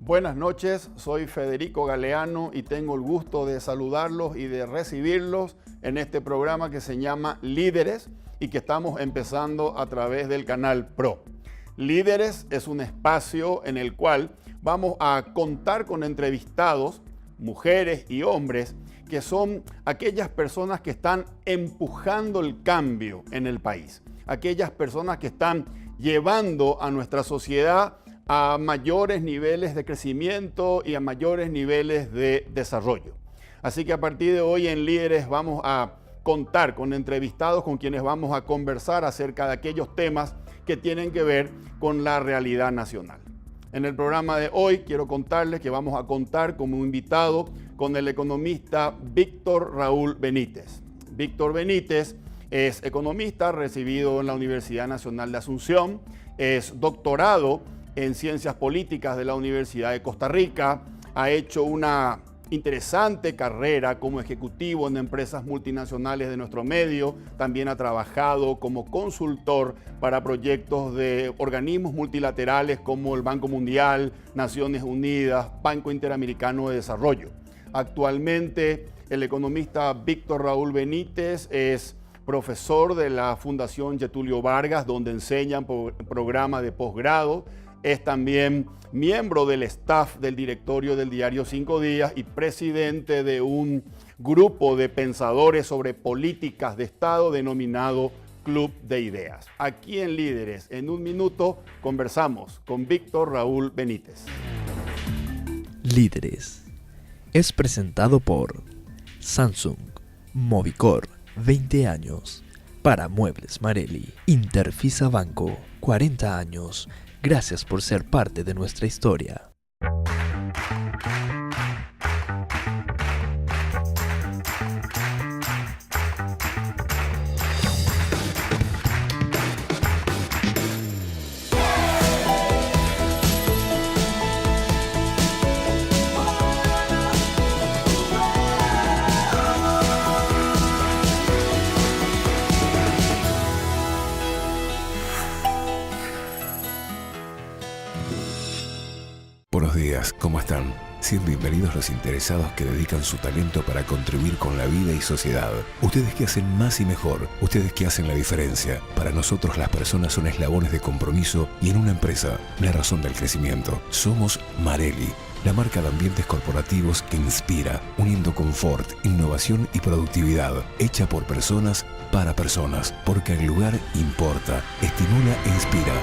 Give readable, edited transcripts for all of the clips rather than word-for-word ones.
Buenas noches, soy Federico Galeano y tengo el gusto de saludarlos y de recibirlos en este programa que se llama Líderes y que estamos empezando a través del canal PRO. Líderes es un espacio en el cual vamos a contar con entrevistados, mujeres y hombres, que son aquellas personas que están empujando el cambio en el país, aquellas personas que están llevando a nuestra sociedad a mayores niveles de crecimiento y a mayores niveles de desarrollo. Así que a partir de hoy en Líderes vamos a contar con entrevistados con quienes vamos a conversar acerca de aquellos temas que tienen que ver con la realidad nacional. En el programa de hoy quiero contarles que vamos a contar como invitado con el economista Víctor Raúl Benítez. Víctor Benítez es economista recibido en la Universidad Nacional de Asunción, es doctorado en Ciencias Políticas de la Universidad de Costa Rica, ha hecho una interesante carrera como ejecutivo en empresas multinacionales de nuestro medio, también ha trabajado como consultor para proyectos de organismos multilaterales como el Banco Mundial, Naciones Unidas, Banco Interamericano de Desarrollo. Actualmente el economista Víctor Raúl Benítez es profesor de la Fundación Getulio Vargas, donde enseñan programa de posgrado. Es también miembro del staff del directorio del diario 5 Días y presidente de un grupo de pensadores sobre políticas de Estado denominado Club de Ideas. Aquí en Líderes, en un minuto, conversamos con Víctor Raúl Benítez. Líderes es presentado por Samsung, Movicor, 20 años. Para Muebles Marelli, Interfisa Banco, 40 años. Gracias por ser parte de nuestra historia. Buenos días, ¿cómo están? Sean bienvenidos los interesados que dedican su talento para contribuir con la vida y sociedad. Ustedes que hacen más y mejor, ustedes que hacen la diferencia. Para nosotros las personas son eslabones de compromiso y en una empresa, la razón del crecimiento. Somos Marelli, la marca de ambientes corporativos que inspira, uniendo confort, innovación y productividad, hecha por personas para personas, porque el lugar importa, estimula e inspira.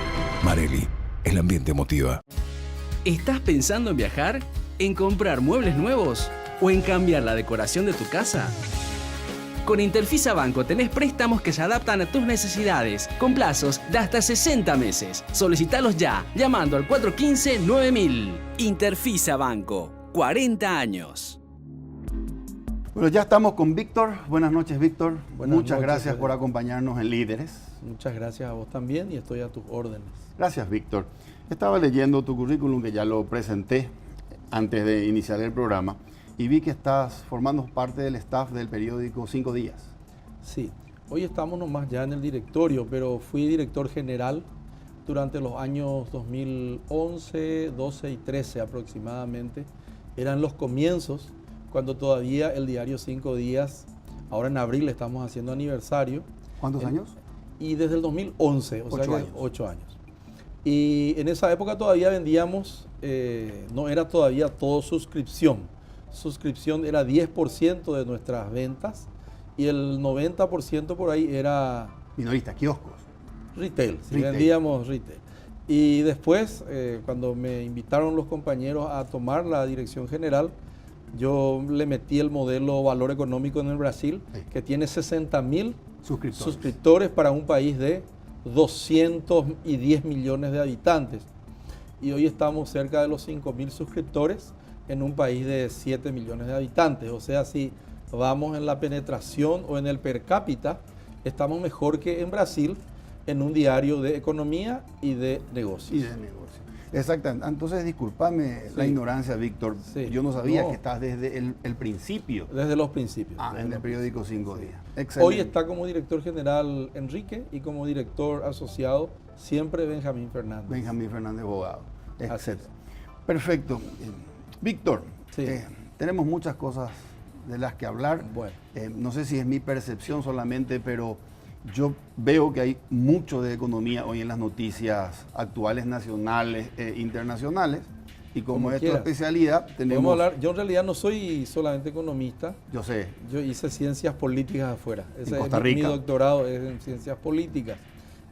Marelli, el ambiente motiva. ¿Estás pensando en viajar? ¿En comprar muebles nuevos? ¿O en cambiar la decoración de tu casa? Con Interfisa Banco tenés préstamos que se adaptan a tus necesidades, con plazos de hasta 60 meses. Solicitalos ya, llamando al 415-9000. Interfisa Banco, 40 años. Bueno, ya estamos con Víctor. Buenas noches, Víctor. Muchas gracias Federico, por acompañarnos en Líderes. Muchas gracias a vos también y estoy a tus órdenes. Gracias, Víctor. Estaba leyendo tu currículum, que ya lo presenté antes de iniciar el programa, y vi que estás formando parte del staff del periódico 5 Días. Sí, hoy estamos nomás ya en el directorio, pero fui director general durante los años 2011, 12 y 13 aproximadamente. Eran los comienzos, cuando todavía el diario 5 Días, ahora en abril estamos haciendo aniversario. ¿Cuántos años? Y desde el 2011, o sea que 8 años. 8 años. Y en esa época todavía vendíamos, no era todavía todo suscripción. Suscripción era 10% de nuestras ventas y el 90% por ahí era Minoristas, kioscos. retail, sí, Retail. vendíamos retail. Y después, cuando me invitaron los compañeros a tomar la dirección general, yo le metí el modelo Valor Económico en el Brasil, Sí. que tiene 60.000 Suscriptores. suscriptores para un país de 210 millones de habitantes. Y hoy estamos cerca de los 5.000 suscriptores en un país de 7 millones de habitantes. O sea, si vamos en la penetración o en el per cápita, estamos mejor que en Brasil en un diario de economía y de negocios. Y de negocio. Exactamente. Entonces, discúlpame la Sí. ignorancia, Víctor. Sí. Yo no sabía No. que estás desde el principio Desde los principios. en el periódico 5 Días. Hoy Excelente. está como director general Enrique y como director asociado siempre Benjamín Fernández. Benjamín Fernández Bogado. Así Etcétera. Perfecto. Víctor, Sí. tenemos muchas cosas de las que hablar. Bueno. No sé si es mi percepción solamente, pero yo veo que hay mucho de economía hoy en las noticias actuales, nacionales e internacionales. Y como es tu quieras. especialidad, Podemos tenemos... hablar, yo en realidad no soy solamente economista, Yo sé, yo hice ciencias políticas afuera. Ese Costa es mi Rica. doctorado es en ciencias políticas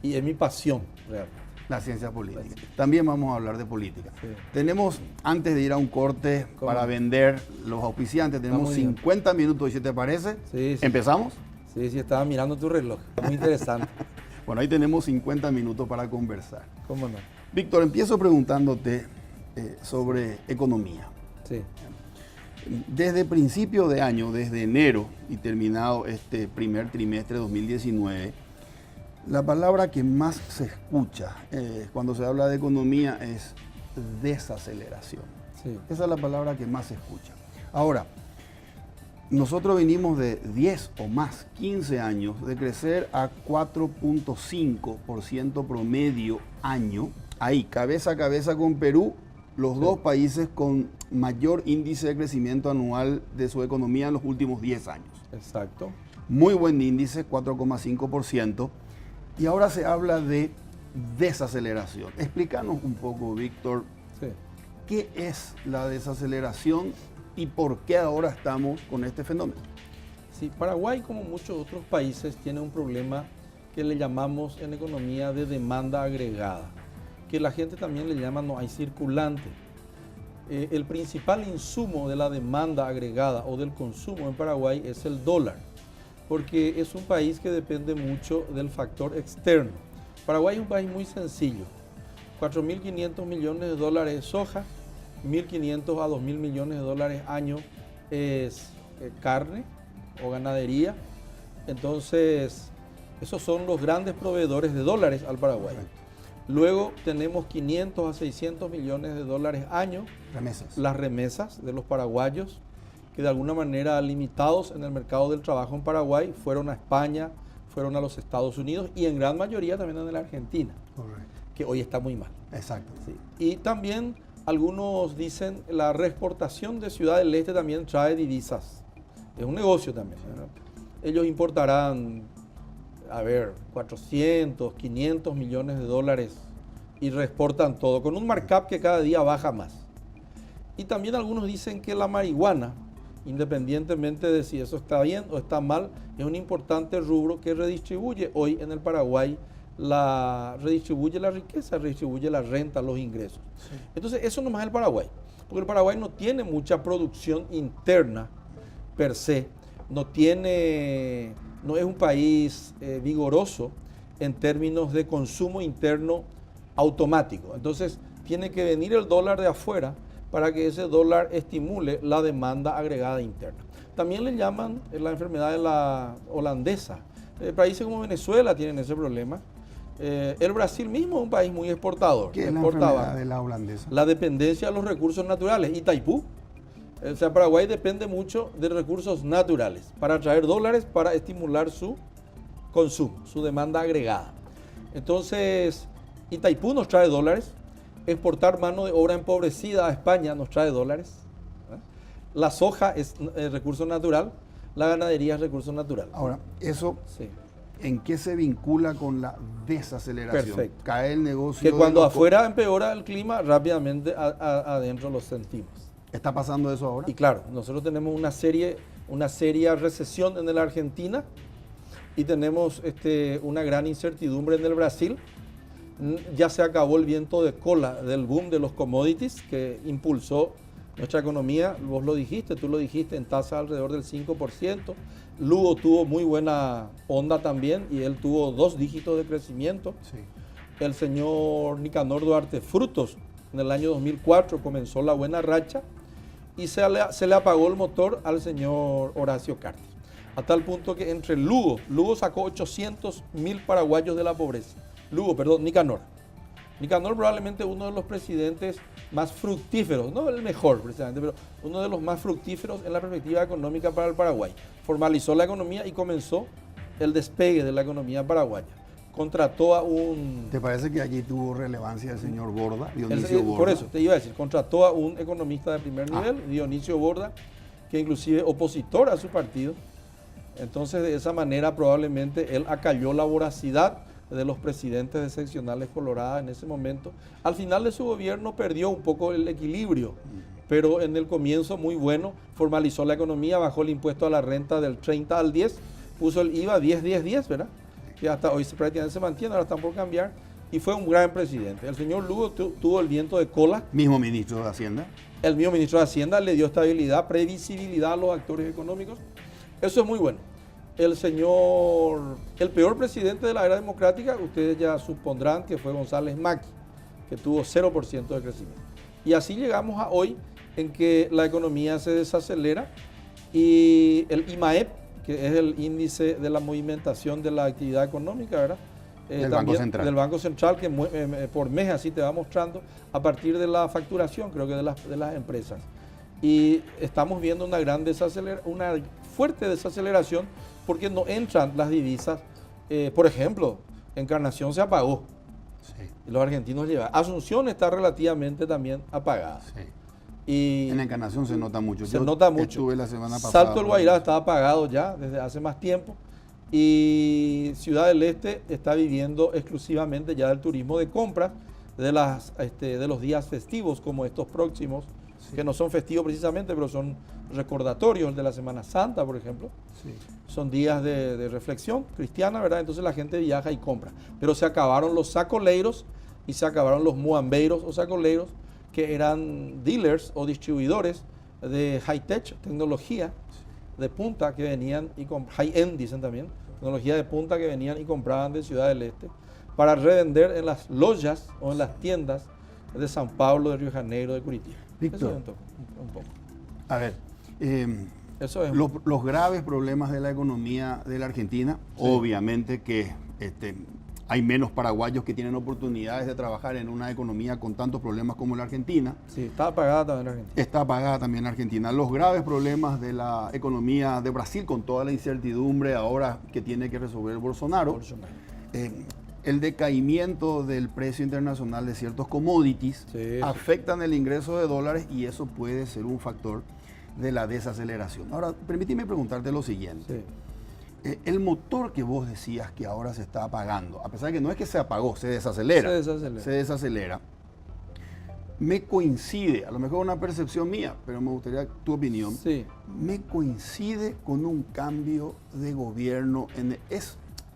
y es mi pasión real. la ciencia política. También vamos a hablar de política. Sí. Tenemos, antes de ir a un corte ¿Cómo? para vender los auspiciantes, tenemos muy bien. 50 minutos, ¿y si te parece? Sí, sí. ¿Empezamos? Sí, sí, estaba mirando tu reloj. Muy interesante. Bueno, ahí tenemos 50 minutos para conversar. ¿Cómo no? Víctor, empiezo preguntándote sobre economía. Sí. Desde principio de año, desde enero y terminado este primer trimestre de 2019, la palabra que más se escucha cuando se habla de economía es desaceleración. Sí. Esa es la palabra que más se escucha. Ahora, nosotros venimos de 10 o más, 15 años, de crecer a 4.5% promedio año. Ahí, cabeza a cabeza con Perú, los dos países con mayor índice de crecimiento anual de su economía en los últimos 10 años. Exacto. Muy buen índice, 4,5%. Y ahora se habla de desaceleración. Explícanos un poco, Víctor, Sí. ¿qué es la desaceleración y por qué ahora estamos con este fenómeno? Sí, Paraguay, como muchos otros países, tiene un problema que le llamamos en economía de demanda agregada, que la gente también le llama no hay circulante. El principal insumo de la demanda agregada o del consumo en Paraguay es el dólar, porque es un país que depende mucho del factor externo. Paraguay es un país muy sencillo, 4.500 millones de dólares es soja, 1.500 a 2.000 millones de dólares año es carne o ganadería. Entonces, esos son los grandes proveedores de dólares al Paraguay. Luego tenemos 500 a 600 millones de dólares año, Remesas. las remesas de los paraguayos, que de alguna manera limitados en el mercado del trabajo en Paraguay, fueron a España, fueron a los Estados Unidos y en gran mayoría también en la Argentina, Correcto. que hoy está muy mal. Exacto. Sí. Y también algunos dicen la reexportación de Ciudad del Este también trae divisas. Es un negocio también, ¿verdad? Ellos importarán, 400, 500 millones de dólares y reexportan todo, con un markup que cada día baja más. Y también algunos dicen que la marihuana, independientemente de si eso está bien o está mal, es un importante rubro que redistribuye hoy en el Paraguay, redistribuye la riqueza, redistribuye la renta, los ingresos. Sí. Entonces eso nomás es el Paraguay, porque el Paraguay no tiene mucha producción interna per se, no es un país vigoroso en términos de consumo interno automático. Entonces tiene que venir el dólar de afuera para que ese dólar estimule la demanda agregada interna. También le llaman la enfermedad de la holandesa. Países como Venezuela tienen ese problema. El Brasil mismo es un país muy exportador. ¿Qué es la exportaba enfermedad de la holandesa? la dependencia de los recursos naturales. Itaipú. O sea, Paraguay depende mucho de recursos naturales para traer dólares para estimular su consumo, su demanda agregada. Entonces, Itaipú nos trae dólares. Exportar mano de obra empobrecida a España nos trae dólares. La soja es recurso natural, la ganadería es recurso natural. Ahora, eso, Sí. ¿en qué se vincula con la desaceleración? Perfecto. Cae el negocio. Que de cuando los afuera empeora el clima, rápidamente adentro lo sentimos. ¿Está pasando eso ahora? Y claro, nosotros tenemos una seria recesión en la Argentina y tenemos una gran incertidumbre en el Brasil. Ya se acabó el viento de cola del boom de los commodities que impulsó nuestra economía. Vos lo dijiste, tú lo dijiste, en tasa alrededor del 5%. Lugo tuvo muy buena onda también y él tuvo 2 dígitos de crecimiento. Sí. El señor Nicanor Duarte Frutos en el año 2004 comenzó la buena racha y se le apagó el motor al señor Horacio Cartes. A tal punto que entre Lugo sacó 800.000 paraguayos de la pobreza. Nicanor. Nicanor probablemente uno de los presidentes más fructíferos, no el mejor precisamente, pero uno de los más fructíferos en la perspectiva económica para el Paraguay. Formalizó la economía y comenzó el despegue de la economía paraguaya. contrató a un... ¿Te parece que allí tuvo relevancia el señor Borda, Dionisio Borda? Por eso, te iba a decir, contrató a un economista de primer nivel, Dionisio Borda, que inclusive opositor a su partido. Entonces, de esa manera, probablemente él acalló la voracidad de los presidentes de seccionales coloradas en ese momento. Al final de su gobierno perdió un poco el equilibrio, pero en el comienzo muy bueno, formalizó la economía, bajó el impuesto a la renta del 30 al 10, puso el IVA 10, ¿verdad? Que hasta hoy prácticamente se mantiene, ahora están por cambiar, y fue un gran presidente. El señor Lugo tuvo el viento de cola. Mismo ministro de Hacienda. El mismo ministro de Hacienda le dio estabilidad, previsibilidad a los actores económicos. Eso es muy bueno. El peor presidente de la era democrática, ustedes ya supondrán que fue González Macri, que tuvo 0% de crecimiento. Y así llegamos a hoy, en que la economía se desacelera y el IMAEP, que es el índice de la movimentación de la actividad económica, ¿verdad? Del Banco Central. Del Banco Central, que por mes así te va mostrando a partir de la facturación, creo que de las empresas. Y estamos viendo una fuerte desaceleración porque no entran las divisas. Por ejemplo, Encarnación se apagó. Sí. Y los argentinos llevan. Asunción está relativamente también apagada. Sí. Y en Encarnación se nota mucho. Se nota mucho. Estuve la semana pasada. Salto del Guairá está apagado ya desde hace más tiempo. Y Ciudad del Este está viviendo exclusivamente ya del turismo de compras de los días festivos como estos próximos, sí, que no son festivos precisamente, pero son recordatorios, el de la Semana Santa, por ejemplo. Sí. Son días de reflexión cristiana, ¿verdad? Entonces la gente viaja y compra. Pero se acabaron los sacoleiros y se acabaron los muambeiros o sacoleiros, que eran dealers o distribuidores de high-tech, tecnología de punta que venían y high-end, dicen también, tecnología de punta que venían y compraban de Ciudad del Este para revender en las lojas o en las tiendas de San Pablo, de Río de Janeiro, de Curitiba. Víctor, eso es un poco. A ver, Eso es los graves problemas de la economía de la Argentina, sí, obviamente que hay menos paraguayos que tienen oportunidades de trabajar en una economía con tantos problemas como la Argentina. Sí, está apagada también la Argentina. Está apagada también la Argentina. Los graves problemas de la economía de Brasil, con toda la incertidumbre ahora que tiene que resolver Bolsonaro. El decaimiento del precio internacional de ciertos commodities, sí, afectan el ingreso de dólares y eso puede ser un factor de la desaceleración. Ahora, permíteme preguntarte lo siguiente. Sí. El motor que vos decías que ahora se está apagando, a pesar de que no es que se apagó, se desacelera. Se desacelera. Me coincide, a lo mejor una percepción mía, pero me gustaría tu opinión. Sí. Me coincide con un cambio de gobierno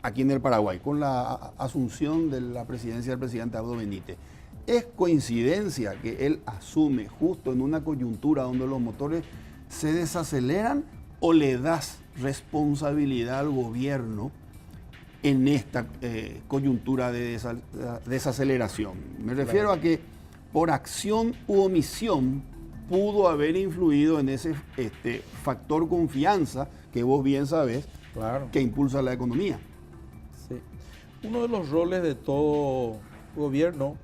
aquí en el Paraguay, con la asunción de la presidencia del presidente Abdo Benítez. ¿Es coincidencia que él asume justo en una coyuntura donde los motores se desaceleran o le das responsabilidad al gobierno en esta coyuntura de desaceleración? Me refiero a que por acción u omisión pudo haber influido en ese factor confianza que vos bien sabés, claro, que impulsa la economía. Sí. Uno de los roles de todo gobierno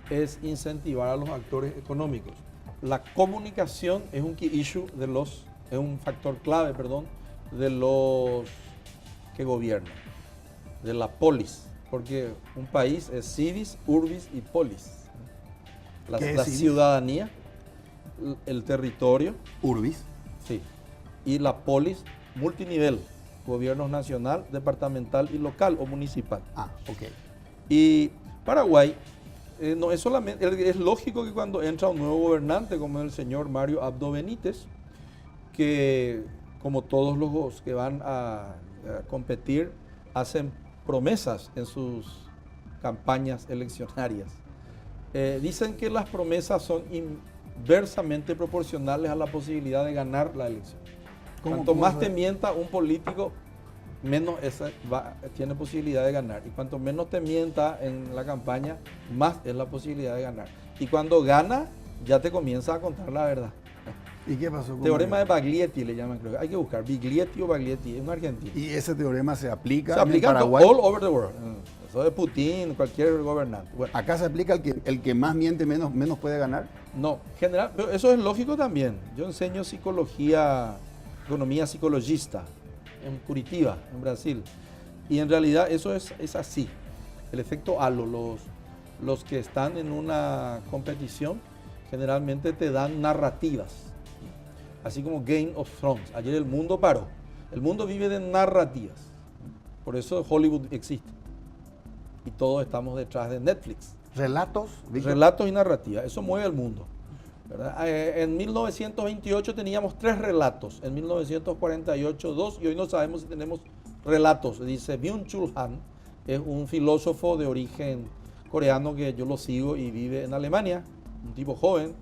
es incentivar a los actores económicos. La comunicación es un key issue es un factor clave, de los que gobiernan, de la polis, porque un país es civis, urbis y polis. La ciudadanía, el territorio. Urbis. Sí. Y la polis, multinivel, gobierno nacional, departamental y local o municipal. Ah, ok. Y Paraguay, no es solamente, es lógico que cuando entra un nuevo gobernante como el señor Mario Abdo Benítez, que como todos los que van a competir, hacen promesas en sus campañas eleccionarias. Dicen que las promesas son inversamente proporcionales a la posibilidad de ganar la elección. Cuanto más te mienta un político, menos tiene posibilidad de ganar. Y cuanto menos te mienta en la campaña, más es la posibilidad de ganar. Y cuando gana, ya te comienza a contar la verdad. ¿Y qué pasó con Teorema de Baglietti le llaman, creo. Hay que buscar Biglietti o Baglietti, es un argentino. ¿Y ese teorema se aplica en Paraguay? All over the world. Eso de Putin, cualquier gobernante. Bueno, ¿acá se aplica el que más miente menos puede ganar? No, general, pero eso es lógico también. Yo enseño economía psicologista en Curitiba, en Brasil. Y en realidad eso es así. El efecto halo, los que están en una competición generalmente te dan narrativas, así como Game of Thrones. Ayer el mundo paró. El mundo vive de narrativas. Por eso Hollywood existe. Y todos estamos detrás de Netflix. ¿Relatos, Víctor? Relatos y narrativas. Eso mueve el mundo, ¿verdad? En 1928 teníamos 3 relatos. En 1948, 2. Y hoy no sabemos si tenemos relatos. Dice Byung-Chul Han, es un filósofo de origen coreano que yo lo sigo y vive en Alemania, un tipo joven.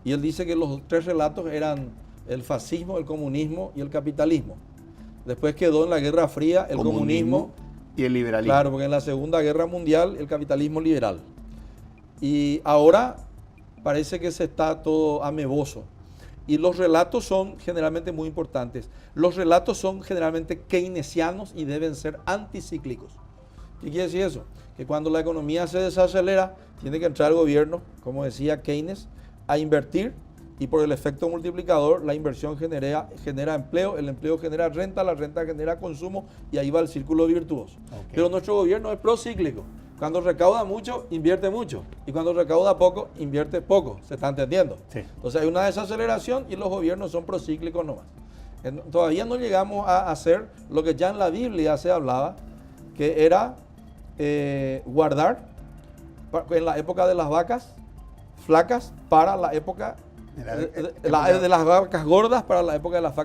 Y él dice que los 3 relatos eran el fascismo, el comunismo y el capitalismo. Después quedó en la Guerra Fría el comunismo y el liberalismo. Claro, porque en la Segunda Guerra Mundial el capitalismo liberal. Y ahora parece que se está todo ameboso. Y los relatos son generalmente muy importantes. Los relatos son generalmente keynesianos y deben ser anticíclicos. ¿Qué quiere decir eso? Que cuando la economía se desacelera, tiene que entrar el gobierno, como decía Keynes, a invertir. Y por el efecto multiplicador, la inversión genera empleo, el empleo genera renta, la renta genera consumo y ahí va el círculo virtuoso. Okay. Pero nuestro gobierno es procíclico. Cuando recauda mucho, invierte mucho. Y cuando recauda poco, invierte poco. ¿Se está entendiendo? Sí. Entonces hay una desaceleración y los gobiernos son procíclicos nomás. Todavía no llegamos a hacer lo que ya en la Biblia se hablaba, que era guardar en la época de las vacas flacas para la época de las vacas gordas para la época de las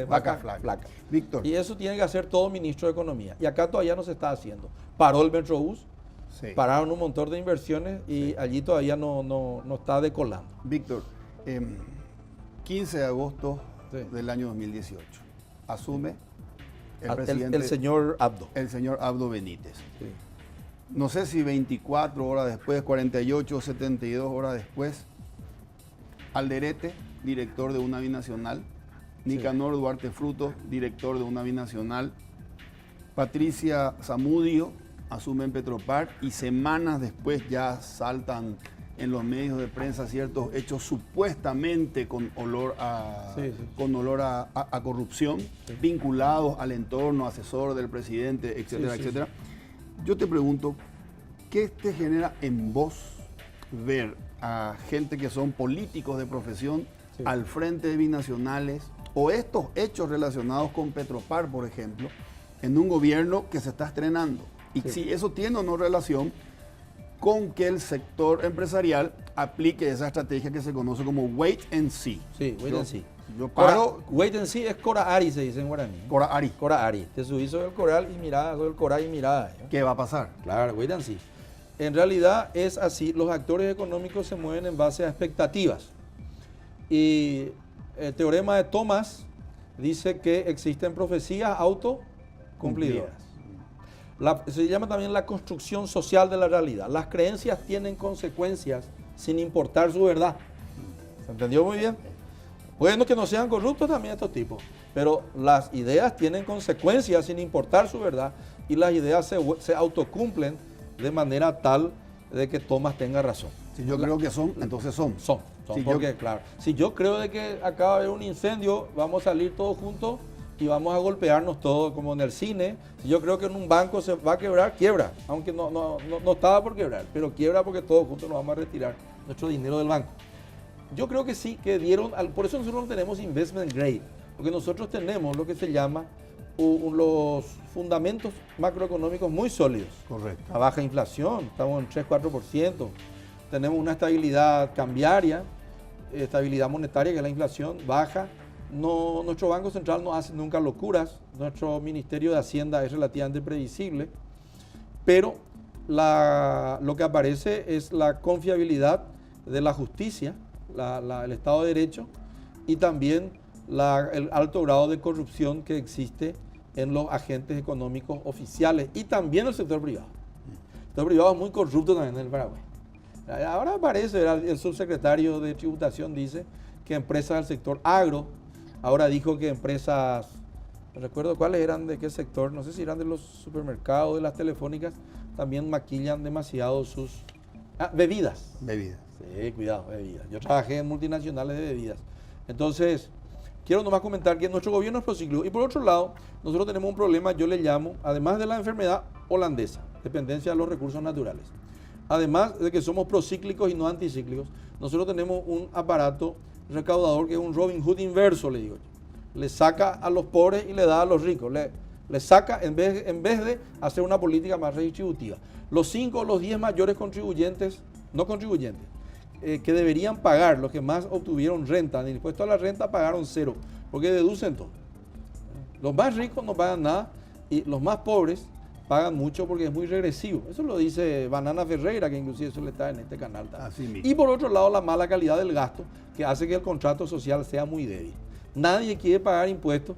vacas flacas. Víctor. Y eso tiene que hacer todo ministro de Economía. Y acá todavía no se está haciendo. Paró el Metrobús, sí. Pararon un montón de inversiones y sí. Allí todavía no está decolando. Víctor, 15 de agosto sí. del año 2018, asume el presidente... El señor Abdo. El señor Abdo Benítez. Sí. No sé si 24 horas después, 48 o 72 horas después, Alderete, director de una binacional, Nicanor Duarte Frutos, director de una binacional, Patricia Zamudio asume en Petropar y semanas después ya saltan en los medios de prensa ciertos hechos supuestamente con olor a corrupción, sí. vinculados al entorno, asesor del presidente, etcétera, etcétera. Yo te pregunto, ¿qué te genera en vos ver a gente que son políticos de profesión sí. al frente de binacionales o estos hechos relacionados con Petropar, por ejemplo, en un gobierno que se está estrenando? Y sí. si eso tiene o no relación con que el sector empresarial aplique esa estrategia que se conoce como wait and see. Sí, wait and see. Yo paro. Wait and see es Cora Ari, se dice en guaraní. Cora Ari. Cora Ari. Te subís sobre el coral y mirada, sobre el coral y mirada. ¿Qué va a pasar? Claro, wait and see. En realidad es así, los actores económicos se mueven en base a expectativas. Y el teorema de Thomas dice que existen profecías autocumplidoras. Se llama también la construcción social de la realidad. Las creencias tienen consecuencias sin importar su verdad. ¿Se entendió muy bien? Bueno, que no sean corruptos también estos tipos, pero las ideas tienen consecuencias sin importar su verdad y las ideas se autocumplen de manera tal de que Thomas tenga razón. Si yo creo que son, entonces son. Son porque, claro, si yo creo de que acaba de haber un incendio, vamos a salir todos juntos y vamos a golpearnos todos como en el cine. Si yo creo que en un banco se va a quebrar, quiebra, aunque no estaba por quebrar, pero quiebra porque todos juntos nos vamos a retirar nuestro dinero del banco. Yo creo que sí, que dieron, por eso nosotros no tenemos investment grade, porque nosotros tenemos lo que se llama los fundamentos macroeconómicos muy sólidos. Correcto. La baja inflación, estamos en 3-4%, tenemos una estabilidad cambiaria, estabilidad monetaria, que es la inflación baja. No, nuestro Banco Central no hace nunca locuras, nuestro Ministerio de Hacienda es relativamente previsible, pero lo que aparece es la confiabilidad de la justicia, el Estado de Derecho y también el alto grado de corrupción que existe en los agentes económicos oficiales y también el sector privado. El sector privado es muy corrupto también en el Paraguay. Ahora aparece, el subsecretario de Tributación dice que empresas del sector agro, ahora dijo que empresas, no recuerdo cuáles eran, de qué sector, no sé si eran de los supermercados, de las telefónicas, también maquillan demasiado sus bebidas. Bebidas. Sí, cuidado, bebidas. Yo trabajé en multinacionales de bebidas. Entonces, quiero nomás comentar que nuestro gobierno es procíclico. Y por otro lado, nosotros tenemos un problema, yo le llamo, además de la enfermedad holandesa. dependencia de los recursos naturales. Además de que somos procíclicos y no anticíclicos, nosotros tenemos un aparato recaudador que es un Robin Hood inverso, le digo yo. Le saca a los pobres y le da a los ricos. Le saca en vez de hacer una política más redistributiva. Los 5 o los 10 mayores contribuyentes, no contribuyentes, que deberían pagar, los que más obtuvieron renta, en el impuesto a la renta pagaron 0, porque deducen todo. Los más ricos no pagan nada y los más pobres pagan mucho porque es muy regresivo. Eso lo dice Banana Ferreira, que inclusive suele estar en este canal también. Así mismo. Y por otro lado, la mala calidad del gasto, que hace que el contrato social sea muy débil. Nadie quiere pagar impuestos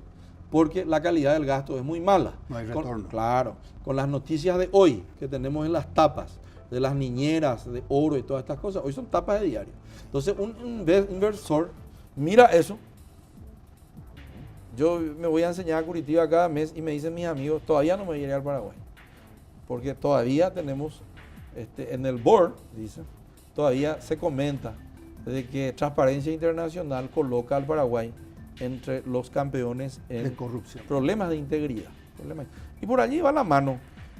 porque la calidad del gasto es muy mala. No hay retorno. Claro, con las noticias de hoy que tenemos en las tapas, de las niñeras, de oro y todas estas cosas, hoy son tapas de diario. Entonces un inversor mira eso. Yo me voy a enseñar a Curitiba cada mes y me dicen mis amigos, todavía no me iré al Paraguay. Porque todavía tenemos, en el board, dicen, todavía se comenta de que Transparencia Internacional coloca al Paraguay entre los campeones en De corrupción. problemas de integridad. Y por allí va la mano.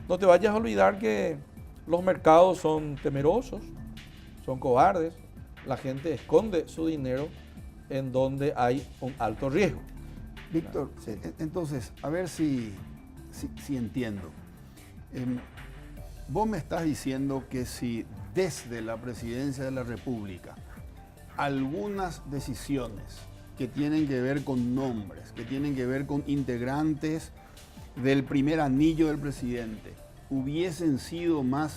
No te vayas a olvidar que los mercados son temerosos, son cobardes. La gente esconde su dinero en donde hay un alto riesgo. Víctor, entonces, a ver si entiendo. Vos me estás diciendo que si desde la Presidencia de la República algunas decisiones que tienen que ver con nombres, que tienen que ver con integrantes del primer anillo del presidente, hubiesen sido más,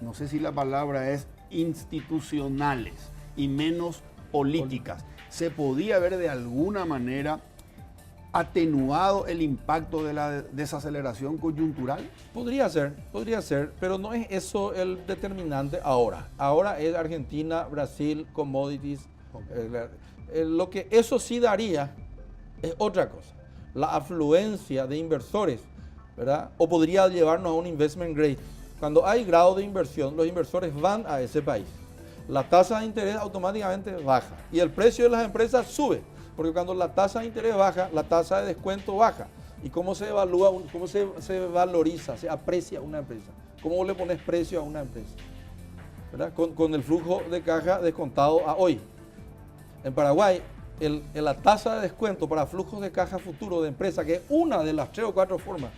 no sé si la palabra es institucionales y menos políticas, se podía haber de alguna manera atenuado el impacto de la desaceleración coyuntural? Podría ser, pero no es eso el determinante ahora. Ahora es Argentina, Brasil, commodities. Lo que eso sí daría es otra cosa. La afluencia de inversores, ¿verdad? O podría llevarnos a un investment grade. Cuando hay grado de inversión, los inversores van a ese país. La tasa de interés automáticamente baja y el precio de las empresas sube. Porque cuando la tasa de interés baja, la tasa de descuento baja. ¿Y cómo se evalúa, cómo se valoriza, se aprecia una empresa? ¿Cómo le pones precio a una empresa? ¿Verdad? Con el flujo de caja descontado a hoy. En Paraguay, la tasa de descuento para flujos de caja futuro de empresa, que es una de las 3 o 4 formas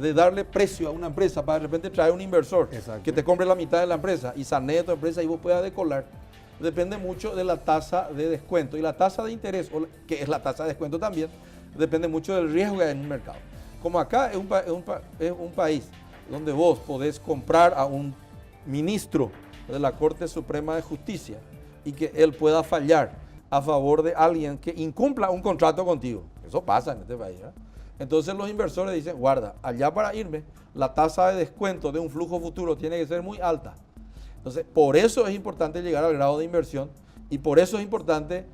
de darle precio a una empresa para de repente traer un inversor. Exacto. Que te compre la mitad de la empresa y sanee tu empresa y vos puedas decolar. Depende mucho de la tasa de descuento. Y la tasa de interés, que es la tasa de descuento también, depende mucho del riesgo que hay en el mercado. Como acá es un país donde vos podés comprar a un ministro de la Corte Suprema de Justicia y que él pueda fallar a favor de alguien que incumpla un contrato contigo. Eso pasa en este país, ¿verdad? Entonces los inversores dicen, guarda, allá para irme, la tasa de descuento de un flujo futuro tiene que ser muy alta. Entonces, por eso es importante llegar al grado de inversión y por eso es importante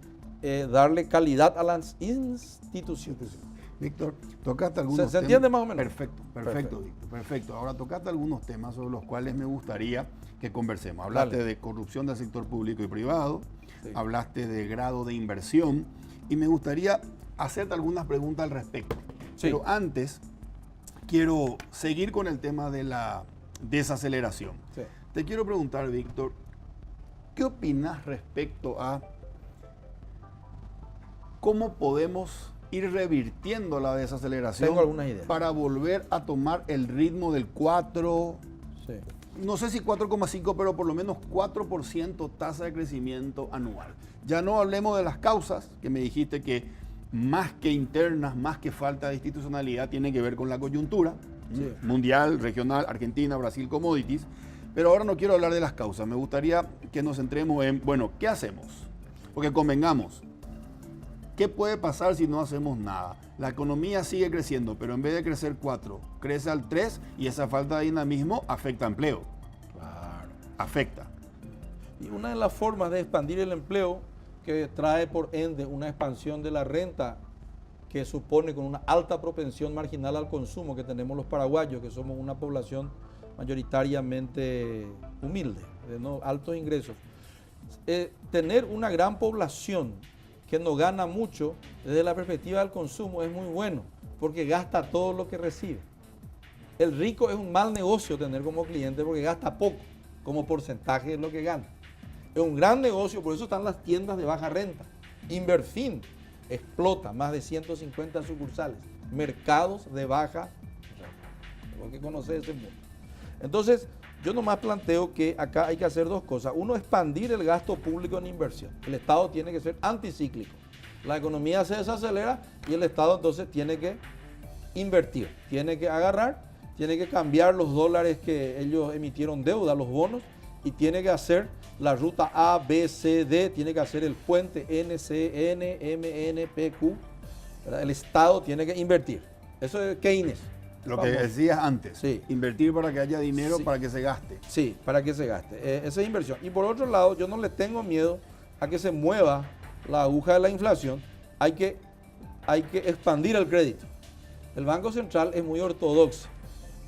darle calidad a las instituciones. Víctor, tocaste algunos temas. ¿Se entiende más o menos? Perfecto, Víctor, perfecto. Ahora tocaste algunos temas sobre los cuales me gustaría que conversemos. Hablaste de corrupción del sector público y privado, sí. Hablaste de grado de inversión y me gustaría hacerte algunas preguntas al respecto. Sí. Pero antes, quiero seguir con el tema de la desaceleración. Sí. Te quiero preguntar, Víctor, ¿qué opinas respecto a cómo podemos ir revirtiendo la desaceleración? Tengo algunas ideas. Para volver a tomar el ritmo del 4, sí. No sé si 4,5, pero por lo menos 4% tasa de crecimiento anual. Ya no hablemos de las causas, que me dijiste que más que internas, más que falta de institucionalidad, tiene que ver con la coyuntura, sí. Mundial, regional, Argentina, Brasil, commodities. Pero ahora no quiero hablar de las causas, me gustaría que nos centremos en, bueno, ¿qué hacemos? Porque convengamos, ¿qué puede pasar si no hacemos nada? La economía sigue creciendo, pero en vez de crecer 4, crece al 3 y esa falta de dinamismo afecta a empleo. Claro. Afecta. Y una de las formas de expandir el empleo, que trae por ende una expansión de la renta, que supone con una alta propensión marginal al consumo que tenemos los paraguayos, que somos una población mayoritariamente humilde, de no altos ingresos. Tener una gran población que no gana mucho desde la perspectiva del consumo es muy bueno, porque gasta todo lo que recibe. El rico es un mal negocio tener como cliente porque gasta poco como porcentaje de lo que gana. Es un gran negocio, por eso están las tiendas de baja renta. Inverfin explota más de 150 sucursales, mercados de baja renta. Tengo que conocer ese mundo. Entonces, yo nomás planteo que acá hay que hacer dos cosas. Uno, expandir el gasto público en inversión. El Estado tiene que ser anticíclico. La economía se desacelera y el Estado entonces tiene que invertir, tiene que agarrar, tiene que cambiar los dólares que ellos emitieron deuda, los bonos, y tiene que hacer la ruta A, B, C, D, tiene que hacer el puente N, C, N, M, N, P, Q. ¿Verdad? El Estado tiene que invertir. Eso es Keynes. Lo que decías antes, sí. Invertir para que haya dinero, sí. para que se gaste. Sí, para que se gaste. Esa es inversión. Y por otro lado, yo no le tengo miedo a que se mueva la aguja de la inflación. Hay que expandir el crédito. El Banco Central es muy ortodoxo.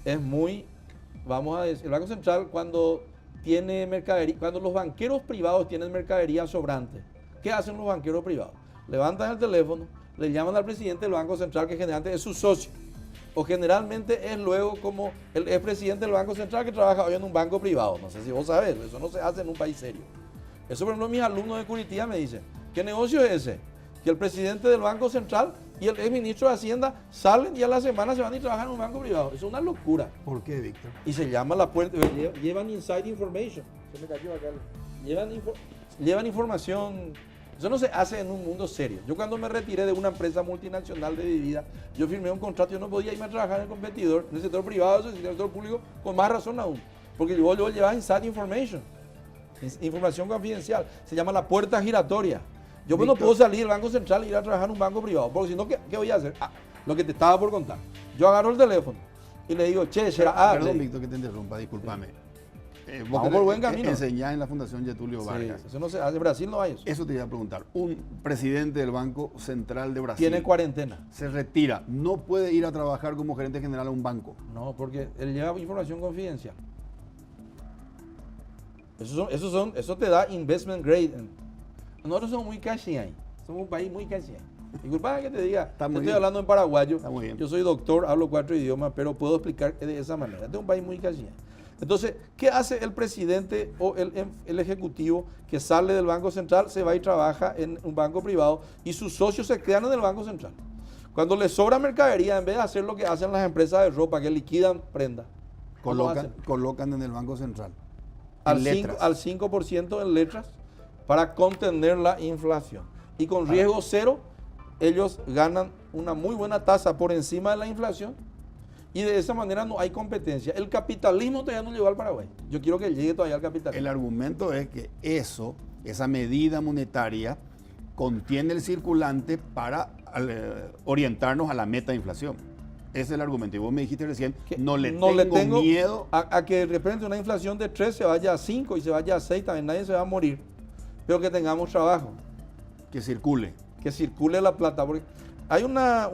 Es muy, vamos a decir, el Banco Central cuando tiene mercadería, cuando los banqueros privados tienen mercadería sobrante, ¿qué hacen los banqueros privados? Levantan el teléfono, le llaman al presidente del Banco Central, que generalmente es su socio, o generalmente es luego como el expresidente del Banco Central que trabaja hoy en un banco privado. No sé si vos sabés, eso no se hace en un país serio. Eso, por ejemplo, mis alumnos de Curitiba me dicen, ¿qué negocio es ese? Que el presidente del Banco Central y el exministro de Hacienda salen y a la semana se van y trabajan en un banco privado. Es una locura. ¿Por qué, Víctor? Y se llama la puerta, llevan inside information. Se me cayó acá. Llevan información. Eso no se hace en un mundo serio. Yo cuando me retiré de una empresa multinacional de bebida, yo firmé un contrato, yo no podía irme a trabajar en el competidor, en el sector privado, en el sector público, con más razón aún. Porque yo llevaba inside information, información confidencial. Se llama la puerta giratoria. Yo no puedo salir del Banco Central e ir a trabajar en un banco privado, porque si no, ¿qué voy a hacer? Lo que te estaba por contar. Yo agarro el teléfono y le digo, che, será... Perdón, Víctor, que te interrumpa, discúlpame. Vamos por buen camino. Enseñás en la Fundación Getulio Vargas. Sí, eso no se hace, en Brasil no hay eso. Eso te iba a preguntar. Un presidente del Banco Central de Brasil tiene cuarentena. Se retira, no puede ir a trabajar como gerente general a un banco. No, porque él lleva información confidencial. Eso te da investment grade. Nosotros somos muy casi ahí. Somos un país muy casi ahí. Disculpa que te diga, estoy hablando en paraguayo. Está muy bien. Yo soy doctor, hablo 4 idiomas, pero puedo explicar de esa manera. Este es un país muy casi ahí. Entonces, ¿qué hace el presidente o el ejecutivo que sale del Banco Central, se va y trabaja en un banco privado y sus socios se quedan en el Banco Central? Cuando les sobra mercadería, en vez de hacer lo que hacen las empresas de ropa, que liquidan prenda, colocan en el Banco Central. Al 5% en letras para contener la inflación. Y con riesgo cero, ellos ganan una muy buena tasa por encima de la inflación. Y de esa manera no hay competencia. El capitalismo todavía no llegó al Paraguay. Yo quiero que llegue todavía al capitalismo. El argumento es que esa medida monetaria contiene el circulante para orientarnos a la meta de inflación. Ese es el argumento. Y vos me dijiste recién, no le tengo miedo a que de repente una inflación de 3 se vaya a 5 y se vaya a 6, también nadie se va a morir. Pero que tengamos trabajo. Que circule. Que circule la plata. Porque hay una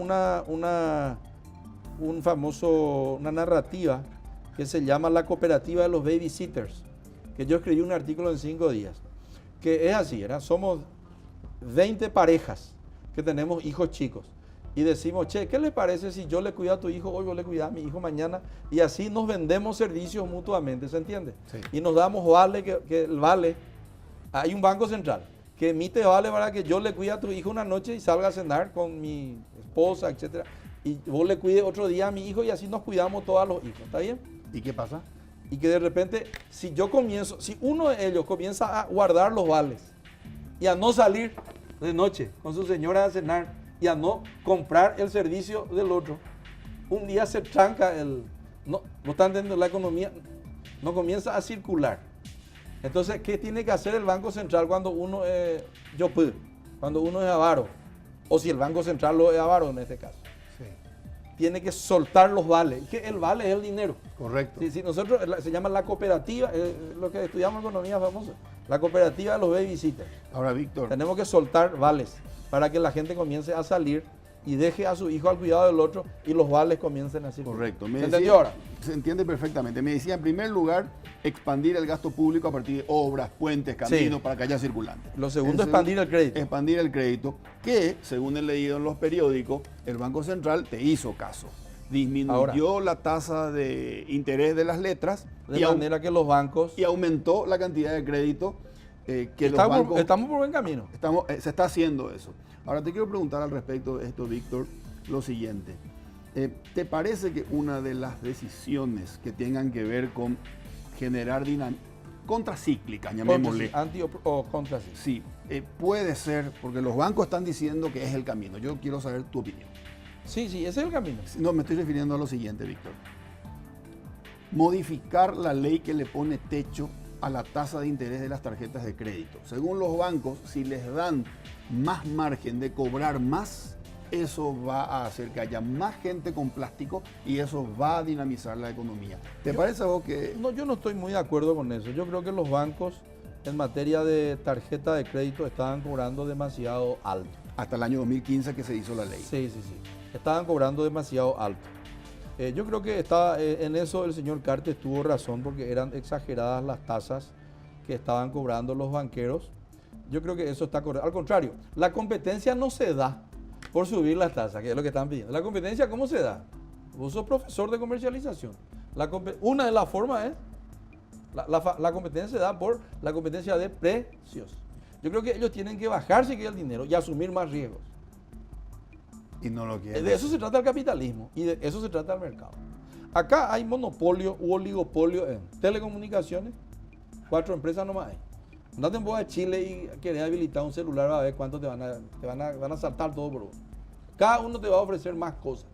narrativa que se llama la cooperativa de los babysitters, que yo escribí un artículo en 5 días, que es así, somos 20 parejas que tenemos hijos chicos y decimos, che, ¿qué les parece si yo le cuido a tu hijo hoy, vos le cuidás a mi hijo mañana? Y así nos vendemos servicios mutuamente, ¿se entiende? Sí. Y nos damos vale, que el vale, hay un banco central que emite vale para que yo le cuide a tu hijo una noche y salga a cenar con mi esposa, etcétera, y vos le cuides otro día a mi hijo y así nos cuidamos todos los hijos, ¿está bien? ¿Y qué pasa? Y que de repente, si uno de ellos comienza a guardar los vales y a no salir de noche con su señora a cenar y a no comprar el servicio del otro, un día se tranca no están entendiendo, la economía no comienza a circular. Entonces, ¿qué tiene que hacer el Banco Central cuando uno es cuando uno es avaro? O si el Banco Central lo es avaro en este caso. Sí. Tiene que soltar los vales. Que el vale es el dinero. Correcto. Si nosotros, se llama la cooperativa, lo que estudiamos en economía famosa, la cooperativa de los babysitters. Ahora, Víctor. Tenemos que soltar vales para que la gente comience a salir y deje a su hijo al cuidado del otro y los vales comiencen a circular. Correcto. ¿Se entendió ahora? Se entiende perfectamente. Me decía, en primer lugar, expandir el gasto público a partir de obras, puentes, caminos, para que haya circulante. Lo segundo, expandir el crédito. Expandir el crédito, que, según he leído en los periódicos, el Banco Central te hizo caso. disminuyó la tasa de interés de las letras De manera que los bancos... y aumentó la cantidad de crédito que los bancos... Estamos por buen camino. Se está haciendo eso. Ahora te quiero preguntar al respecto de esto, Víctor, lo siguiente. ¿Te parece que una de las decisiones que tengan que ver con generar contracíclica, llamémosle? Anti o contracíclica. Sí, puede ser, porque los bancos están diciendo que es el camino. Yo quiero saber tu opinión. Sí, ese es el camino. No, me estoy refiriendo a lo siguiente, Víctor. Modificar la ley que le pone techo a la tasa de interés de las tarjetas de crédito. Según los bancos, si les dan más margen de cobrar más, eso va a hacer que haya más gente con plástico y eso va a dinamizar la economía. ¿Te parece a vos que...? No, yo no estoy muy de acuerdo con eso. Yo creo que los bancos en materia de tarjeta de crédito estaban cobrando demasiado alto. Hasta el año 2015 que se hizo la ley. Sí. Estaban cobrando demasiado alto. Yo creo que en eso el señor Cartes tuvo razón porque eran exageradas las tasas que estaban cobrando los banqueros. Yo creo que eso está correcto. Al contrario, la competencia no se da por subir las tasas, que es lo que están pidiendo. La competencia, ¿cómo se da? Vos sos profesor de comercialización. Una de las formas es, la competencia se da por la competencia de precios. Yo creo que ellos tienen que bajarse el dinero y asumir más riesgos. Y no lo quieren. De eso se trata el capitalismo y de eso se trata el mercado. Acá hay monopolio u oligopolio en telecomunicaciones, 4 empresas nomás hay. Andate en vos a Chile y querés habilitar un celular a ver cuánto van a saltar todo por vos. Cada uno te va a ofrecer más cosas.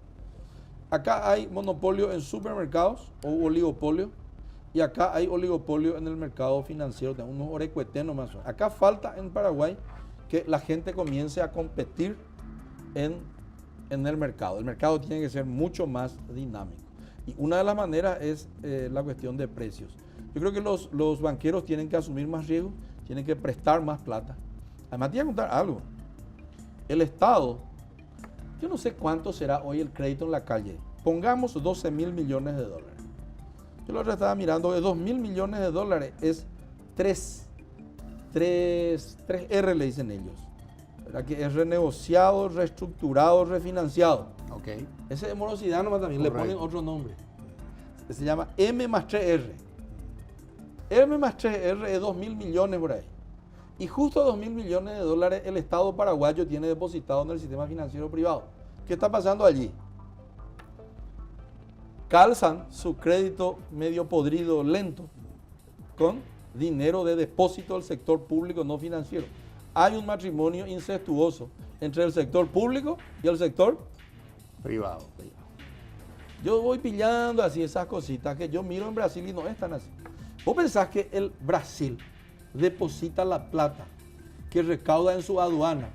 Acá hay monopolio en supermercados o oligopolio y acá hay oligopolio en el mercado financiero, unos orecuetenos más. Acá falta en Paraguay que la gente comience a competir en el mercado. El mercado tiene que ser mucho más dinámico. Y una de las maneras es la cuestión de precios. Yo creo que los banqueros tienen que asumir más riesgos, tienen que prestar más plata. Además, te voy a contar algo. El Estado, yo no sé cuánto será hoy el crédito en la calle. Pongamos 12 mil millones de dólares. Yo lo estaba mirando, de 2 mil millones de dólares es 3R le dicen ellos. ¿Verdad? Que es renegociado, reestructurado, refinanciado. Okay. Ese de morosidad nomás también Correcto. le ponen otro nombre. Se llama M más 3R. M más 3R es 2 mil millones por ahí. Y justo 2 mil millones de dólares el Estado paraguayo tiene depositado en el sistema financiero privado. ¿Qué está pasando allí? Calzan su crédito medio podrido, lento, con dinero de depósito del sector público no financiero. Hay un matrimonio incestuoso entre el sector público y el sector Privado. Yo voy pillando así esas cositas que yo miro en Brasil y no están así. ¿Vos pensás que el Brasil deposita la plata que recauda en su aduana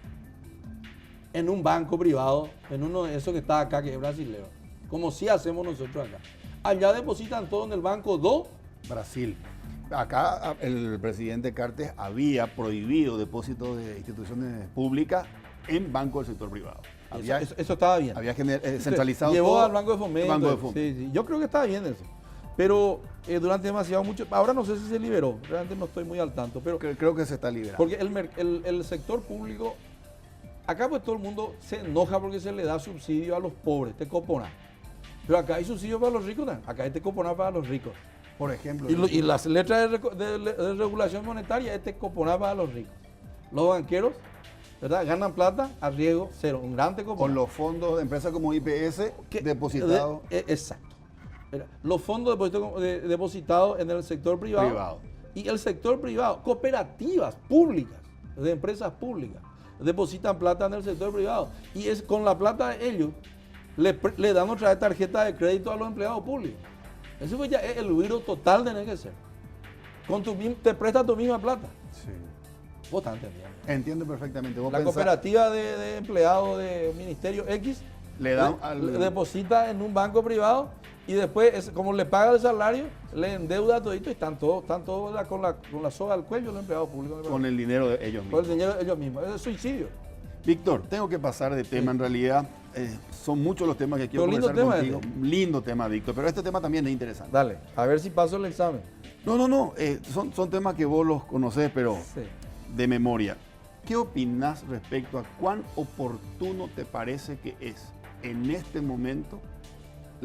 en un banco privado, en uno de esos que está acá, que es brasileño? Como si hacemos nosotros acá. Allá depositan todo en el banco do Brasil. Acá el presidente Cartes había prohibido depósitos de instituciones públicas en bancos del sector privado. Eso estaba bien. Había centralizado Llevó todo al Banco de Fomento. Banco de Fomento. Sí. Yo creo que estaba bien eso. Pero durante mucho... Ahora no sé si se liberó. Realmente no estoy muy al tanto. Pero creo que se está liberando. Porque el sector público... Acá pues todo el mundo se enoja porque se le da subsidio a los pobres, te coponan. Pero acá hay subsidio para los ricos, ¿no? Acá hay te coponar para los ricos. Por ejemplo. Y las letras de regulación monetaria es te coponar para los ricos. Los banqueros, ¿verdad? Ganan plata a riesgo cero, un gran te coponar. Con los fondos de empresas como IPS depositados. Exacto. Los fondos depositados en el sector privado. Y el sector privado, cooperativas públicas, de empresas públicas, depositan plata en el sector privado. Y es con la plata de ellos, le dan otra vez tarjeta de crédito a los empleados públicos. Eso pues ya es el giro total de que ser. Te presta tu misma plata. Sí. Vos estás entendiendo. Entiendo perfectamente. La cooperativa de empleados de Ministerio X le deposita en un banco privado y después, como le paga el salario, le endeuda todito y están todos con la soga al cuello los empleados públicos. Con el dinero de ellos mismos. Con el dinero de ellos mismos. Es suicidio. Víctor, tengo que pasar de tema en realidad. Son muchos los temas que quiero conversar contigo. Lindo tema, Víctor, pero este tema también es interesante. Dale, a ver si paso el examen. No, son temas que vos los conocés, pero de memoria. ¿Qué opinás respecto a cuán oportuno te parece que es en este momento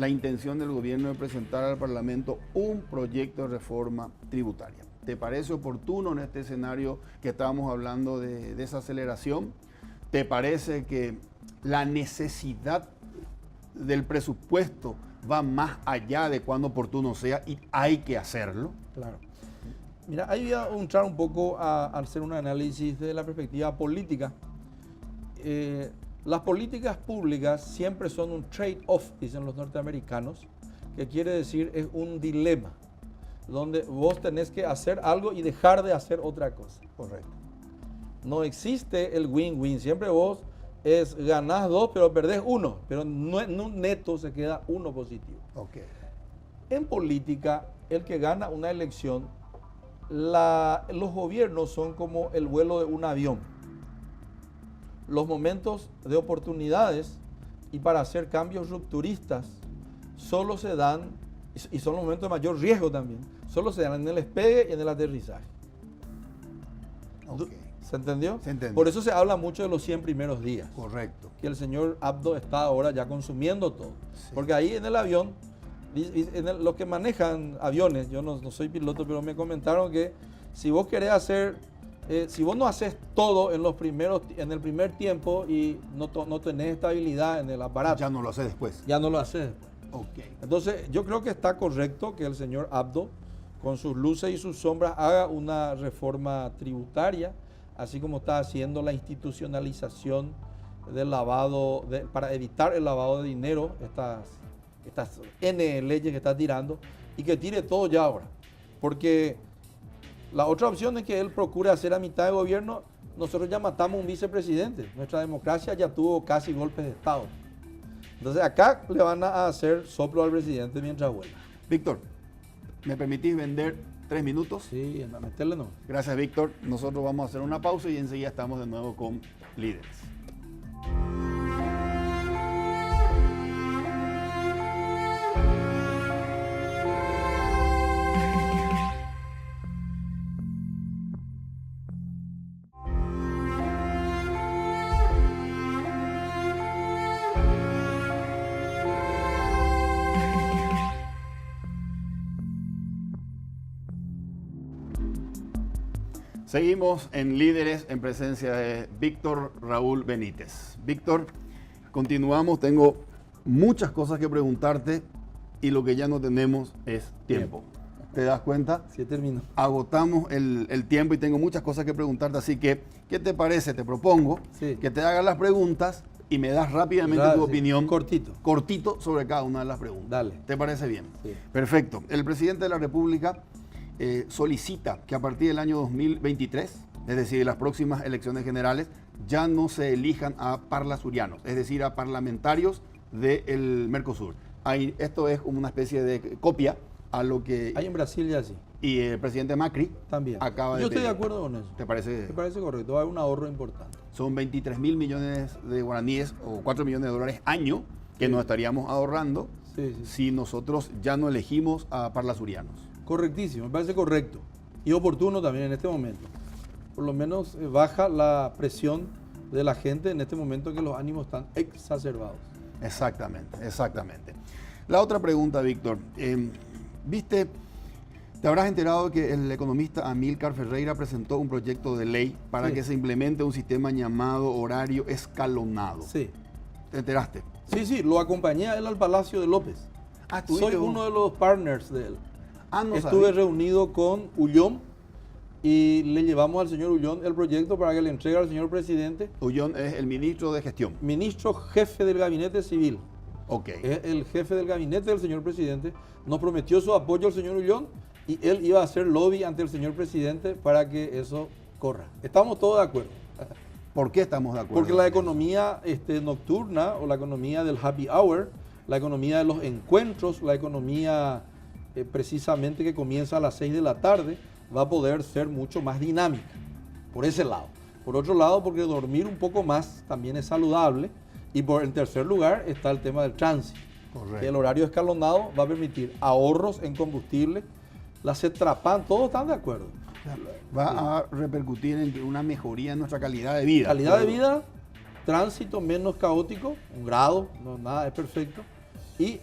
la intención del gobierno de presentar al Parlamento un proyecto de reforma tributaria. ¿Te parece oportuno en este escenario que estábamos hablando de desaceleración? ¿Te parece que la necesidad del presupuesto va más allá de cuando oportuno sea y hay que hacerlo? Claro. Mira, ahí voy a entrar un poco a hacer un análisis de la perspectiva política. Las políticas públicas siempre son un trade-off, dicen los norteamericanos, que quiere decir es un dilema, donde vos tenés que hacer algo y dejar de hacer otra cosa. Correcto. No existe el win-win, siempre vos ganás 2 pero perdés 1, pero no, en un neto se queda 1 positivo. Okay. En política, el que gana una elección, los gobiernos son como el vuelo de un avión. Los momentos de oportunidades y para hacer cambios rupturistas solo se dan, y son los momentos de mayor riesgo también, solo se dan en el despegue y en el aterrizaje. Okay. ¿Se entendió? Se entendió. Por eso se habla mucho de los 100 primeros días. Correcto. Que el señor Abdo está ahora ya consumiendo todo. Sí. Porque ahí en el avión, los que manejan aviones, yo no soy piloto, pero me comentaron que si vos querés hacer, si vos no haces todo en el primer tiempo y no tenés estabilidad en el aparato, Ya no lo hace después. ya no lo haces después. Ok. Entonces, yo creo que está correcto que el señor Abdo, con sus luces y sus sombras, haga una reforma tributaria, así como está haciendo la institucionalización del lavado, para evitar el lavado de dinero, estas N leyes que está tirando, y que tire todo ya ahora. Porque la otra opción es que él procure hacer a mitad de gobierno. Nosotros ya matamos un vicepresidente. Nuestra democracia ya tuvo casi golpes de Estado. Entonces acá le van a hacer soplo al presidente mientras vuelva. Víctor, ¿me permitís vender 3 minutos? Sí, a meterle no. Gracias, Víctor. Nosotros vamos a hacer una pausa y enseguida estamos de nuevo con Líderes. Seguimos en Líderes en presencia de Víctor Raúl Benítez. Víctor, continuamos. Tengo muchas cosas que preguntarte y lo que ya no tenemos es tiempo. ¿Te das cuenta? Sí, termino. Agotamos el tiempo y tengo muchas cosas que preguntarte. Así que, ¿qué te parece? Te propongo que te hagas las preguntas y me das rápidamente tu opinión. Cortito sobre cada una de las preguntas. Dale. ¿Te parece bien? Sí. Perfecto. El presidente de la República solicita que a partir del año 2023, es decir, las próximas elecciones generales, ya no se elijan a parlasurianos, es decir, a parlamentarios del Mercosur. Esto es como una especie de copia a lo que... Hay en Brasil ya sí. Y el presidente Macri También. acaba de Yo estoy de pedir. acuerdo con eso. ¿Te parece? Me parece correcto. Va a haber un ahorro importante. Son 23.000 millones de guaraníes o 4 millones de dólares año que nos estaríamos ahorrando si nosotros ya no elegimos a parlasurianos. Correctísimo, me parece correcto y oportuno también en este momento. Por lo menos baja la presión de la gente en este momento que los ánimos están exacerbados. Exactamente, exactamente. La otra pregunta, Víctor. ¿Viste? Te habrás enterado que el economista Amílcar Ferreira presentó un proyecto de ley para que se implemente un sistema llamado horario escalonado. Sí. ¿Te enteraste? Sí, lo acompañé a él al Palacio de López. Soy uno de los partners de él. Estuve reunido con Ullón y le llevamos al señor Ullón el proyecto para que le entregue al señor presidente. Ullón es el ministro de Gestión. Ministro jefe del Gabinete Civil. Ok. Es el jefe del gabinete del señor presidente. Nos prometió su apoyo al señor Ullón y él iba a hacer lobby ante el señor presidente para que eso corra. Estamos todos de acuerdo. ¿Por qué estamos de acuerdo? Porque la economía nocturna o la economía del happy hour, la economía de los encuentros, la economía precisamente que comienza a las 6 de la tarde, va a poder ser mucho más dinámica, por ese lado. Por otro lado, porque dormir un poco más también es saludable. Y en tercer lugar está el tema del tránsito. Correcto. El horario escalonado va a permitir ahorros en combustible. La CETRAPAN, todos están de acuerdo. Va a repercutir en una mejoría en nuestra calidad de vida. Calidad de vida, tránsito menos caótico, 1 grado, no, nada es perfecto. Y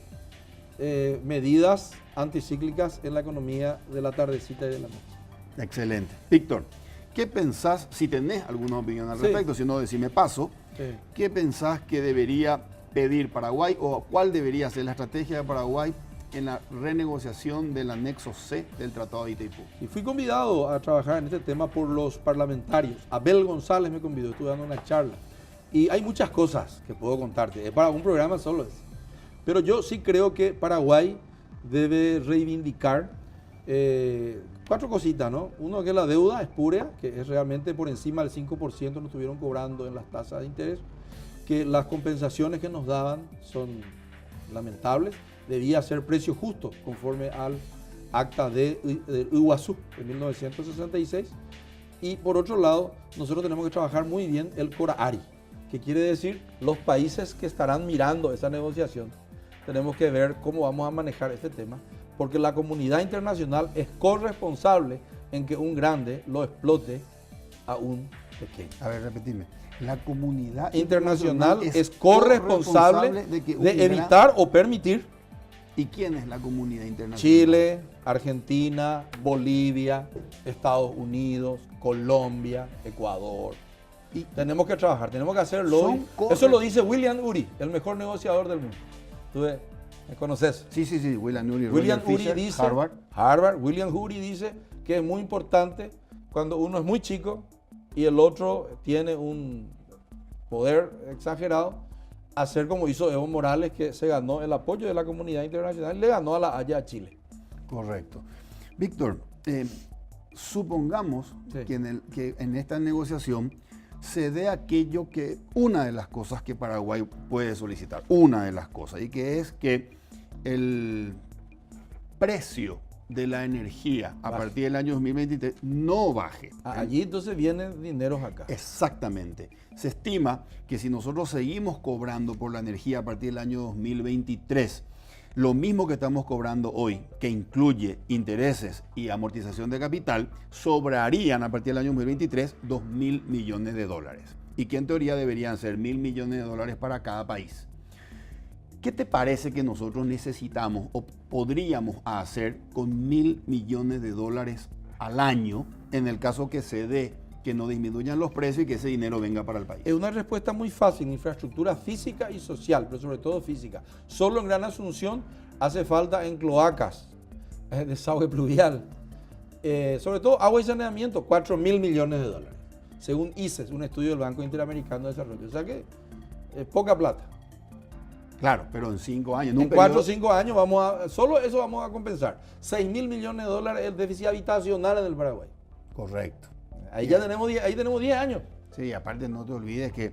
medidas anticíclicas en la economía de la tardecita y de la noche. Excelente. Víctor, ¿qué pensás, si tenés alguna opinión al Sí. respecto, si no, decime paso, qué pensás que debería pedir Paraguay o cuál debería ser la estrategia de Paraguay en la renegociación del anexo C del Tratado de Itaipú? Y fui convidado a trabajar en este tema por los parlamentarios. Abel González me convidó, estuve dando una charla. Y hay muchas cosas que puedo contarte, es para un programa solo es. Pero yo sí creo que Paraguay debe reivindicar 4 cositas, ¿no? Uno, que la deuda espúrea, que es realmente por encima del 5% nos estuvieron cobrando en las tasas de interés, que las compensaciones que nos daban son lamentables, debía ser precio justo conforme al acta de Iguazú de 1966. Y por otro lado, nosotros tenemos que trabajar muy bien el CORAARI, que quiere decir los países que estarán mirando esa negociación. Tenemos que ver cómo vamos a manejar este tema, porque la comunidad internacional es corresponsable en que un grande lo explote a un pequeño. A ver, repetime. La comunidad Internacional es corresponsable de evitar o permitir. ¿Y quién es la comunidad internacional? Chile, Argentina, Bolivia, Estados Unidos, Colombia, Ecuador. Y tenemos que trabajar, tenemos que hacerlo. Eso lo dice William Ury, el mejor negociador del mundo. ¿Tú me conoces? Sí, William Ury. William Ury Fisher, dice, Harvard. William Ury dice que es muy importante cuando uno es muy chico y el otro tiene un poder exagerado, hacer como hizo Evo Morales, que se ganó el apoyo de la comunidad internacional y le ganó a la Haya a Chile. Correcto. Víctor, supongamos Sí. que en esta negociación se dé aquello que, una de las cosas que Paraguay puede solicitar, una de las cosas, y que es que el precio de la energía a Baje. partir del año 2023 no baje. Allí entonces vienen dineros acá. Exactamente. Se estima que si nosotros seguimos cobrando por la energía a partir del año 2023, lo mismo que estamos cobrando hoy, que incluye intereses y amortización de capital, sobrarían a partir del año 2023 $2.000 millones. Y que en teoría deberían ser $1.000 millones para cada país. ¿Qué te parece que nosotros necesitamos o podríamos hacer con $1.000 millones al año en el caso que se dé que no disminuyan los precios y que ese dinero venga para el país? Es una respuesta muy fácil, infraestructura física y social, pero sobre todo física. Solo en Gran Asunción hace falta en cloacas, desagüe pluvial, sobre todo agua y saneamiento, $4.000 millones, según ICES, un estudio del Banco Interamericano de Desarrollo. O sea que poca plata. Claro, pero en 5 años. En 4 o 5 años solo eso vamos a compensar. $6.000 millones el déficit habitacional en el Paraguay. Correcto. Ahí ya tenemos 10 años. Sí, aparte no te olvides que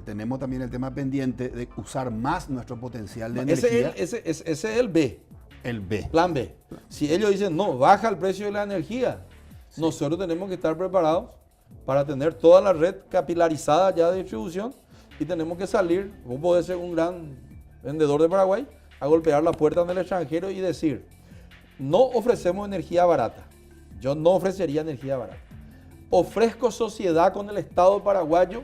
tenemos también el tema pendiente de usar más nuestro potencial de energía. Ese es el B. El B. Plan B. Si ellos dicen, no, baja el precio de la energía, nosotros tenemos que estar preparados para tener toda la red capilarizada ya de distribución y tenemos que salir, vos podés ser un gran vendedor de Paraguay, a golpear la puerta del extranjero y decir, no ofrecemos energía barata. Yo no ofrecería energía barata. Ofrezco sociedad con el Estado paraguayo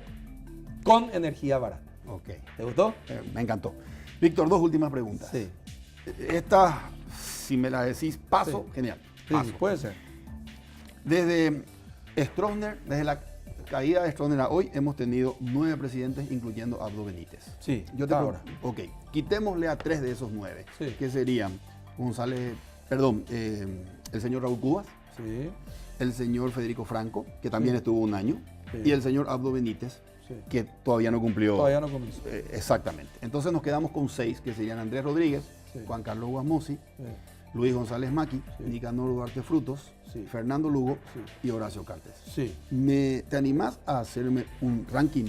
con energía barata. Ok. ¿Te gustó? Me encantó. Víctor, 2 últimas preguntas. Sí. Esta, si me la decís, paso, Sí. genial. Sí, Paso. puede ser. Desde Stroessner, desde la caída de Stroessner a hoy, hemos tenido 9 presidentes, incluyendo Abdo Benítez. Sí, Yo te ahora. Ok, quitémosle a 3 de esos 9, Sí. que serían el señor Raúl Cubas, Sí, el señor Federico Franco, que también Sí. estuvo un año, Sí. y el señor Abdo Benítez, sí. que todavía no cumplió. Todavía no comenzó. Exactamente. Entonces nos quedamos con 6, que serían Andrés Rodríguez, Sí. Juan Carlos Guasmosi, Sí. Luis González Maqui, Sí. Nicanor Duarte Frutos, Sí. Fernando Lugo Sí. y Horacio Cartes. Sí. ¿Te animás a hacerme un ranking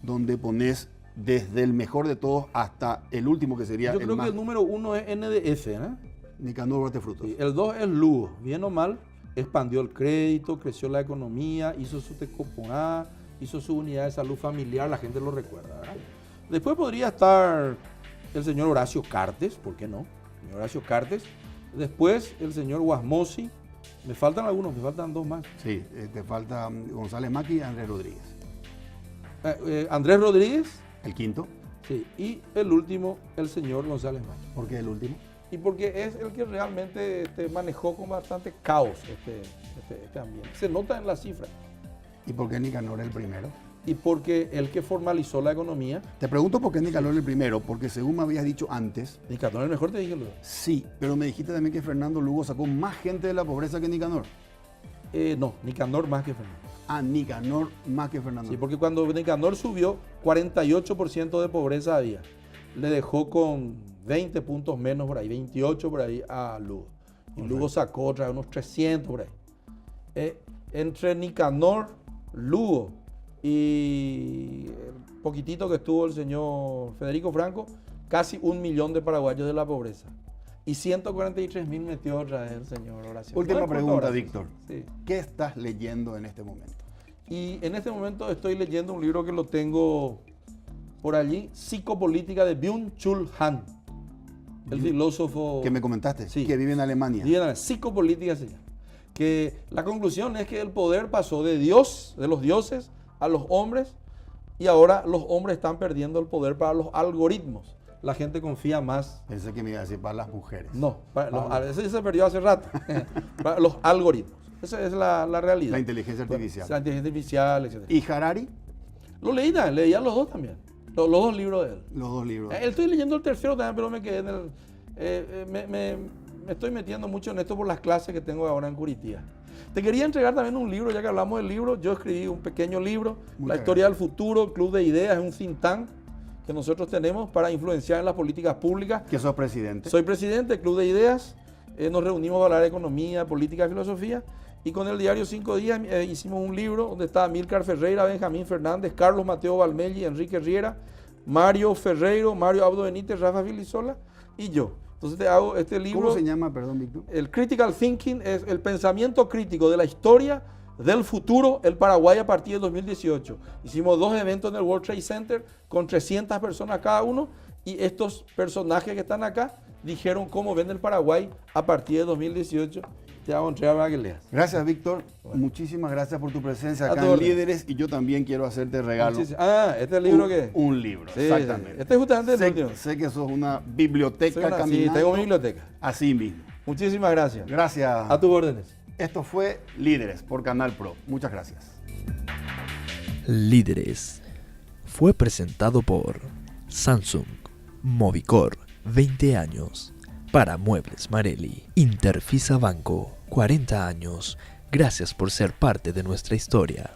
donde pones desde el mejor de todos hasta el último, que sería Yo el creo más? que el número 1 es NDF, ¿eh? Nicanor Duarte Frutos. Sí, el 2 es Lugo, bien o mal, expandió el crédito, creció la economía, hizo su Tecoponá, hizo su unidad de salud familiar, la gente lo recuerda, ¿verdad? Después podría estar el señor Horacio Cartes, ¿por qué no? El señor Horacio Cartes. Después el señor Guasmosi. Me faltan algunos, me faltan 2 más. Sí, te falta González Maqui y Andrés Rodríguez. Andrés Rodríguez, El quinto, sí, y el último, el señor González Maqui. ¿por qué el último? y porque es el que realmente manejó con bastante caos este ambiente. Se nota en las cifras. ¿Y por qué Nicanor el primero? Y porque el que formalizó la economía. Te pregunto por qué Nicanor el primero, porque según me habías dicho antes. Nicanor el mejor, te dije luego. Sí, pero me dijiste también que Fernando Lugo sacó más gente de la pobreza que Nicanor. No, Nicanor más que Fernando. Ah, Nicanor más que Fernando. Sí, porque cuando Nicanor subió, 48% de pobreza había. Le dejó con 20 puntos menos por ahí, 28 por ahí a Lugo. Y Lugo sacó otra vez unos 300 por ahí. Entre Nicanor, Lugo y el poquitito que estuvo el señor Federico Franco, casi 1 millón de paraguayos de la pobreza. Y 143.000 metió otra vez el señor Horacio. Última pregunta, Horacio. Víctor. Sí. ¿Qué estás leyendo en este momento? Y en este momento estoy leyendo un libro que lo tengo por allí, Psicopolítica de Byung-Chul Han, el filósofo Que me comentaste, Sí. que vive en Alemania. Psicopolítica se llama. Que la conclusión es que el poder pasó de Dios, de los dioses, a los hombres, y ahora los hombres están perdiendo el poder para los algoritmos. La gente confía más. Pensé que me iba a decir para las mujeres. No, ese se perdió hace rato. Para los algoritmos. Esa es la realidad. La inteligencia artificial. La inteligencia artificial, etc. ¿Y Harari? Lo leí también, leía los dos también. Los dos libros de él. Los dos libros. Estoy leyendo el tercero también, pero me quedé en el... me estoy metiendo mucho en esto por las clases que tengo ahora en Curitía. Te quería entregar también un libro, ya que hablamos del libro. Yo escribí un pequeño libro, La historia del futuro, Club de Ideas, es un think tank que nosotros tenemos para influenciar en las políticas públicas. ¿Que sos presidente? Soy presidente del Club de Ideas. Nos reunimos a hablar de economía, política y filosofía. Y con el diario 5 Días hicimos un libro donde está Amílcar Ferreira, Benjamín Fernández, Carlos Mateo Valmelli, Enrique Riera, Mario Ferreiro, Mario Abdo Benítez, Rafa Filisola y yo. Entonces te hago este libro. ¿Cómo se llama, perdón, Víctor? El Critical Thinking es el pensamiento crítico de la historia del futuro, el Paraguay a partir de 2018. Hicimos 2 eventos en el World Trade Center con 300 personas cada uno y estos personajes que están acá dijeron cómo ven el Paraguay a partir de 2018. Te hago entregar para que leas. Gracias, Víctor. Muchísimas gracias por tu presencia acá tu en orden. Líderes y yo también quiero hacerte regalo. ¿Este libro qué? Un libro, Sí, exactamente. este es justamente el último. Sé que sos una biblioteca Sí, caminando. tengo mi biblioteca. Así mismo. Muchísimas gracias. Gracias. A tus órdenes. Esto fue Líderes por Canal Pro. Muchas gracias. Líderes fue presentado por Samsung Movicor 20 años. Para Muebles Marelli, Interfisa Banco 40 años. Gracias por ser parte de nuestra historia.